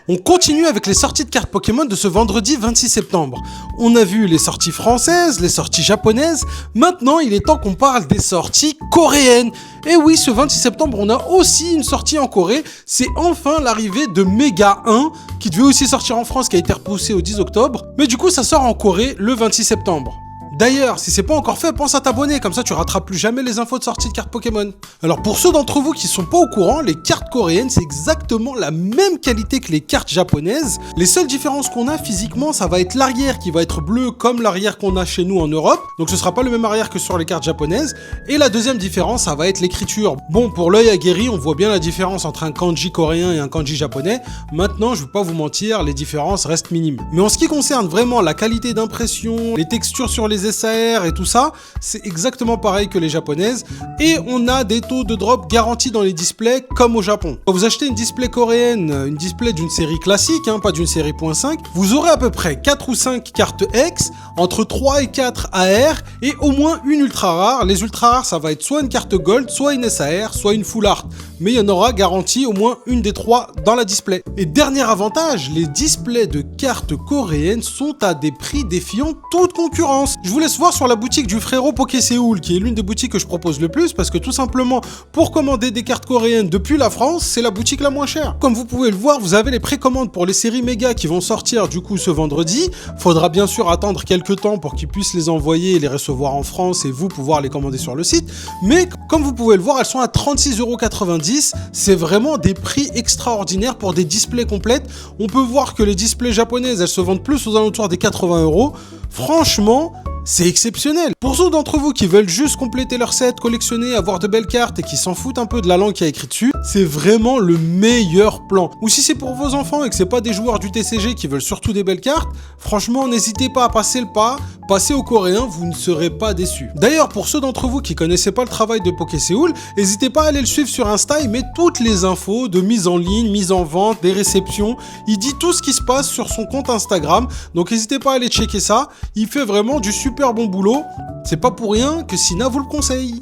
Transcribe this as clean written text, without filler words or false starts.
On continue avec les sorties de cartes Pokémon de ce vendredi 26 septembre. On a vu les sorties françaises, les sorties japonaises, maintenant il est temps qu'on parle des sorties coréennes. Et oui, ce 26 septembre, on a aussi une sortie en Corée, c'est enfin l'arrivée de Mega 1, qui devait aussi sortir en France, qui a été repoussé au 10 octobre, mais du coup ça sort en Corée le 26 septembre. D'ailleurs, si c'est pas encore fait, pense à t'abonner, comme ça tu rateras plus jamais les infos de sortie de cartes Pokémon. Alors pour ceux d'entre vous qui sont pas au courant, les cartes coréennes c'est exactement la même qualité que les cartes japonaises. Les seules différences qu'on a physiquement, ça va être l'arrière qui va être bleu comme l'arrière qu'on a chez nous en Europe, donc ce sera pas le même arrière que sur les cartes japonaises. Et la deuxième différence, ça va être l'écriture. Bon, pour l'œil aguerri, on voit bien la différence entre un kanji coréen et un kanji japonais. Maintenant, je vais pas vous mentir, les différences restent minimes. Mais en ce qui concerne vraiment la qualité d'impression, les textures sur les SAR et tout ça, c'est exactement pareil que les japonaises. Et on a des taux de drop garantis dans les displays comme au Japon. Quand vous achetez une display coréenne, une display d'une série classique, pas d'une série .5, vous aurez à peu près 4 ou 5 cartes X, entre 3 et 4 AR et au moins une ultra rare. Les ultra rares, ça va être soit une carte Gold, soit une SAR, soit une Full Art. Mais il y en aura garanti au moins une des trois dans la display. Et dernier avantage, les displays de cartes coréennes sont à des prix défiant toute concurrence. Je vous laisse voir sur la boutique du frérot Poké Séoul, qui est l'une des boutiques que je propose le plus, parce que tout simplement, pour commander des cartes coréennes depuis la France, c'est la boutique la moins chère. Comme vous pouvez le voir, vous avez les précommandes pour les séries méga qui vont sortir du coup ce vendredi. Faudra bien sûr attendre quelques temps pour qu'ils puissent les envoyer et les recevoir en France et vous pouvoir les commander sur le site. Mais comme vous pouvez le voir, elles sont à 36,90 €. C'est vraiment des prix extraordinaires pour des displays complètes. On peut voir que les displays japonaises, elles se vendent plus aux alentours des 80 €. Franchement, c'est exceptionnel. Pour ceux d'entre vous qui veulent juste compléter leur set, collectionner, avoir de belles cartes et qui s'en foutent un peu de la langue qui a écrit dessus, c'est vraiment le meilleur plan. Ou si c'est pour vos enfants et que c'est pas des joueurs du TCG qui veulent surtout des belles cartes, franchement n'hésitez pas à passer le pas, passez au coréen, vous ne serez pas déçus. D'ailleurs, pour ceux d'entre vous qui connaissaient pas le travail de Poké Séoul, n'hésitez pas à aller le suivre sur Insta, il met toutes les infos de mise en ligne, mise en vente, des réceptions, il dit tout ce qui se passe sur son compte Instagram, donc n'hésitez pas à aller checker ça, il fait vraiment du super bon boulot, c'est pas pour rien que Sina vous le conseille.